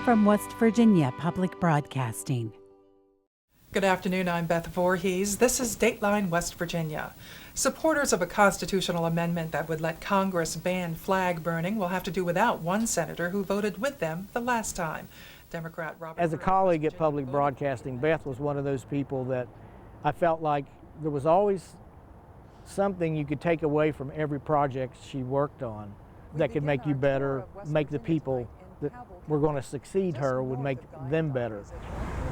From West Virginia Public Broadcasting. Good afternoon, I'm Beth Vorhees. This is Dateline West Virginia. Supporters of a constitutional amendment that would let Congress ban flag burning will have to do without one senator who voted with them the last time. Democrat Robert. As a colleague at Public Broadcasting, Beth was one of those people that I felt like there was always something you could take away from every project she worked on that could make you better, make the people that were going to succeed her would make them better.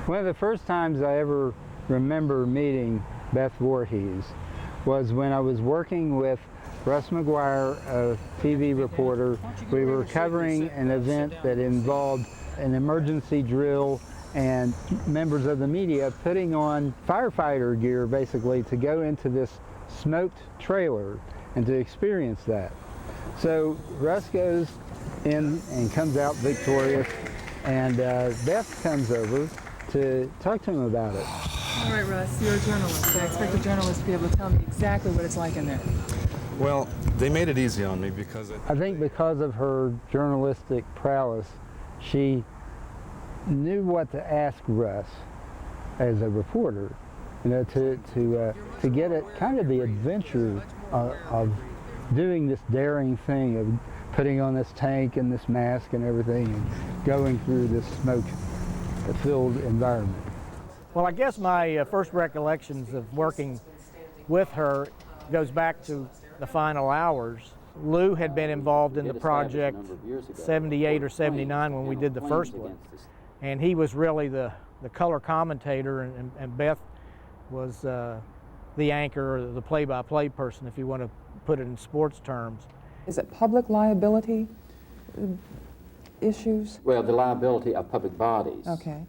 One of the first times I ever remember meeting Beth Vorhees was when I was working with Russ McGuire, a TV reporter. We were covering an event that involved an emergency drill and members of the media putting on firefighter gear basically to go into this smoked trailer and to experience that. So Russ goes in and comes out victorious, and Beth comes over to talk to him about it. All right, Russ, you're a journalist. I expect a journalist to be able to tell me exactly what it's like in there. Well, they made it easy on me because I think because of her journalistic prowess, she knew what to ask Russ as a reporter, you know, to get it kind of the adventure of doing this daring thing of putting on this tank and this mask and everything and going through this smoke-filled environment. Well, I guess my first recollections of working with her goes back to the final hours. Lou had been involved in the project 78 or 79 when we did the first one, and he was really the color commentator, and Beth was the anchor or the play-by-play person, if you want to put it in sports terms. Is it public liability issues? Well, the liability of public bodies. Okay.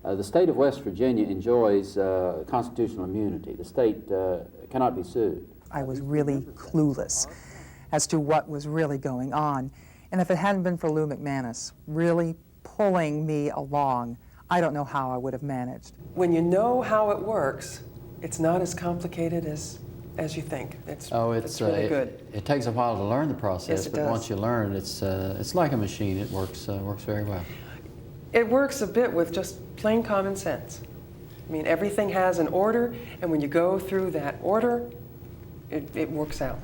The state of West Virginia enjoys constitutional immunity. The state cannot be sued. I was really clueless as to what was really going on. And if it hadn't been for Lou McManus really pulling me along, I don't know how I would have managed. When you know how it works, it's not as complicated as you think. It's really good. It takes a while to learn the process, Yes, it but does. once you learn, it's like a machine. It works very well. It works a bit with just plain common sense. I mean, everything has an order, and when you go through that order, it works out.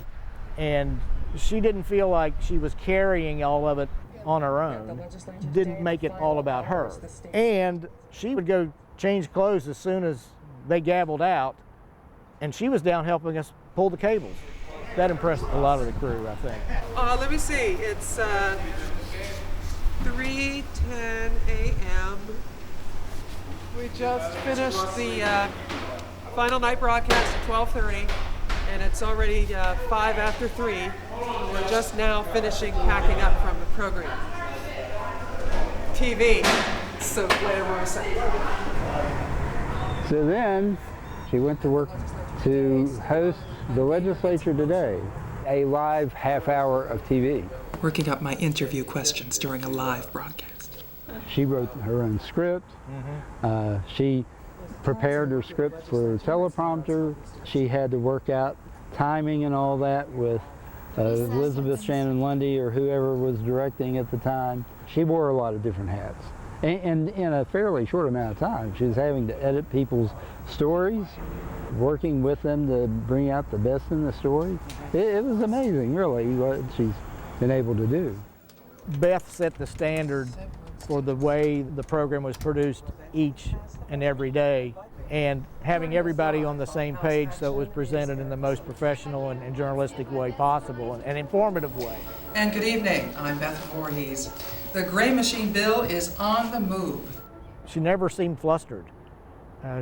And she didn't feel like she was carrying all of it on her own. Didn't make it all about her. And she would go change clothes as soon as they gabbled out, and she was down helping us pull the cables. That impressed a lot of the crew, I think. Let me see. It's 3:10 a.m. We just finished the final night broadcast at 12:30, and it's already 5 after 3. We're just now finishing packing up from the program. TV, so glamorous. So then she went to work to host the Legislature Today, a live half hour of TV. Working up my interview questions during a live broadcast. She wrote her own script. She prepared her script for teleprompter. She had to work out timing and all that with Elizabeth Shannon Lundy or whoever was directing at the time. She wore a lot of different hats. And in a fairly short amount of time, she was having to edit people's stories, working with them to bring out the best in the story. It was amazing, really, what she's been able to do. Beth set the standard for the way the program was produced each and every day, and having everybody on the same page so it was presented in the most professional and journalistic way possible, and informative way. And good evening, I'm Beth Vorhees. The Gray Machine Bill is on the move. She never seemed flustered.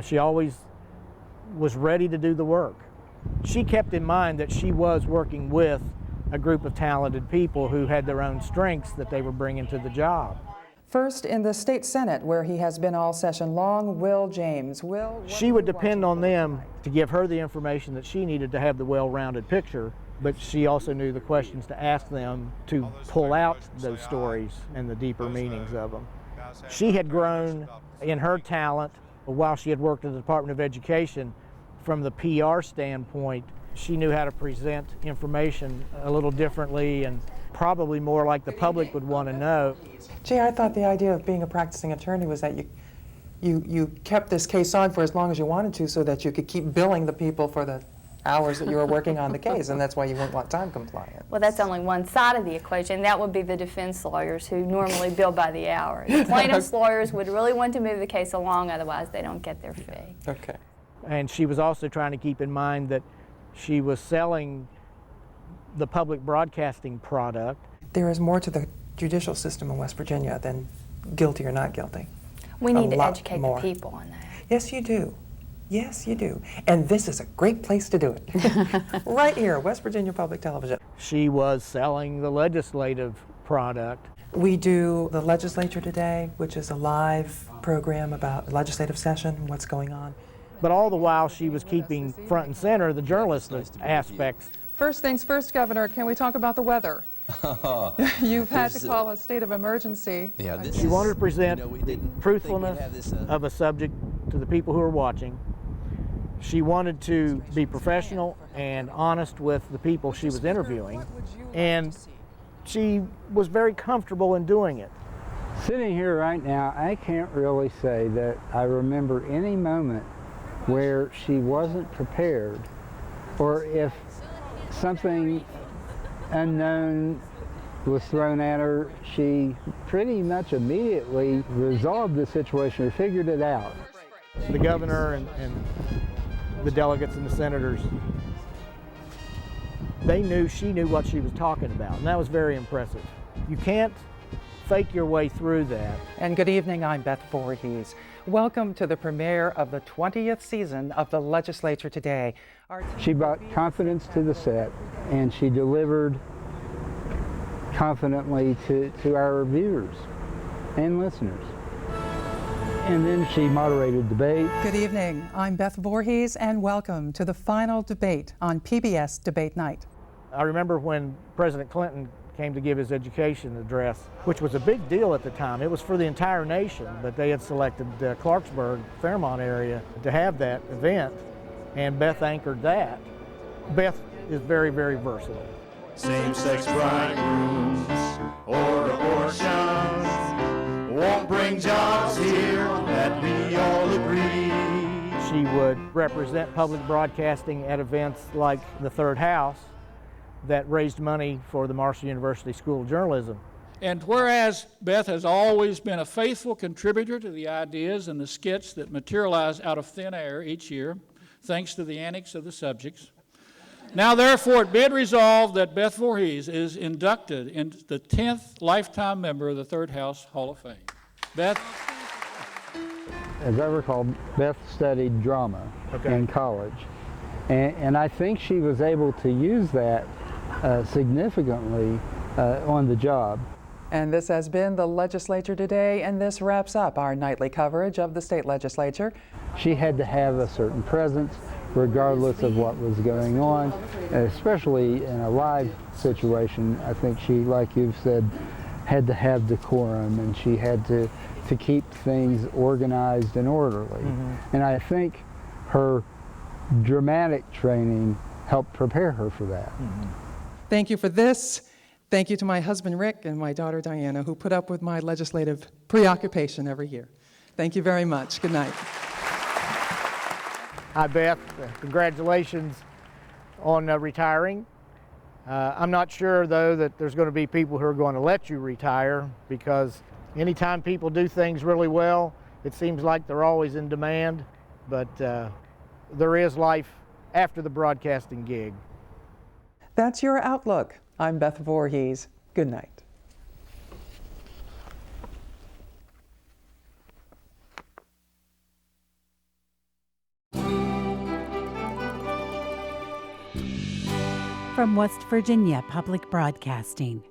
She always was ready to do the work. She kept in mind that she was working with a group of talented people who had their own strengths that they were bringing to the job. First, in the state Senate, where he has been all session long, Will James. She would depend on them to give her the information that she needed to have the well-rounded picture, but she also knew the questions to ask them to pull out those stories and the deeper meanings of them. She had grown in her talent while she had worked at the Department of Education. From the PR standpoint, she knew how to present information a little differently, and probably more like the public would want to know. Gee, I thought the idea of being a practicing attorney was that you kept this case on for as long as you wanted to so that you could keep billing the people for the hours that you were working on the case, and that's why you weren't time compliant. Well, that's only one side of the equation. That would be the defense lawyers who normally bill by the hour. The plaintiff's lawyers would really want to move the case along, otherwise they don't get their fee. Okay. And she was also trying to keep in mind that she was selling the public broadcasting product. There is more to the judicial system in West Virginia than guilty or not guilty. We need to educate the people on that. Yes, you do. Yes, you do. And this is a great place to do it. Right here, West Virginia Public Television. She was selling the legislative product. We do the Legislature Today, which is a live program about the legislative session, what's going on. But all the while she was keeping front and center the journalistic aspects. First things first, Governor, can we talk about the weather? You've had to call a state of emergency. Yeah, She wanted to present the truthfulness of a subject to the people who are watching. She wanted to be professional and honest with the people she was interviewing, and she was very comfortable in doing it. Sitting here right now, I can't really say that I remember any moment where she wasn't prepared, or if something unknown was thrown at her, she pretty much immediately resolved the situation or figured it out. The governor and the delegates and the senators, she knew what she was talking about, and that was very impressive. You can't fake your way through that. And good evening, I'm Beth Vorhees. Welcome to the premiere of the 20th season of the Legislature Today. She brought confidence to the set, and she delivered confidently to our viewers and listeners. And then she moderated debate. Good evening, I'm Beth Vorhees, and welcome to the final debate on PBS Debate Night. I remember when President Clinton came to give his education address, which was a big deal at the time. It was for the entire nation, but they had selected Clarksburg, Fairmont area to have that event, and Beth anchored that. Beth is very, very versatile. Same-sex bridegrooms or abortions won't bring jobs here, that we all agree. She would represent public broadcasting at events like the Third House that raised money for the Marshall University School of Journalism. And whereas Beth has always been a faithful contributor to the ideas and the skits that materialize out of thin air each year, thanks to the antics of the subjects, now therefore it be it resolved that Beth Vorhees is inducted into the 10th lifetime member of the Third House Hall of Fame. Beth? As I recall, Beth studied drama in college, and I think she was able to use that significantly on the job. And this has been the Legislature Today, and this wraps up our nightly coverage of the state legislature. She had to have a certain presence regardless of what was going on, especially in a live situation. I think she, like you've said, had to have decorum, and she had to keep things organized and orderly. And I think her dramatic training helped prepare her for that. Thank you for this. Thank you to my husband Rick and my daughter Diana, who put up with my legislative preoccupation every year. Thank you very much. Good night. Hi, Beth. Congratulations on retiring. I'm not sure, though, that there's going to be people who are going to let you retire, because anytime people do things really well, it seems like they're always in demand. But there is life after the broadcasting gig. That's your outlook. I'm Beth Vorhees. Good night. From West Virginia Public Broadcasting.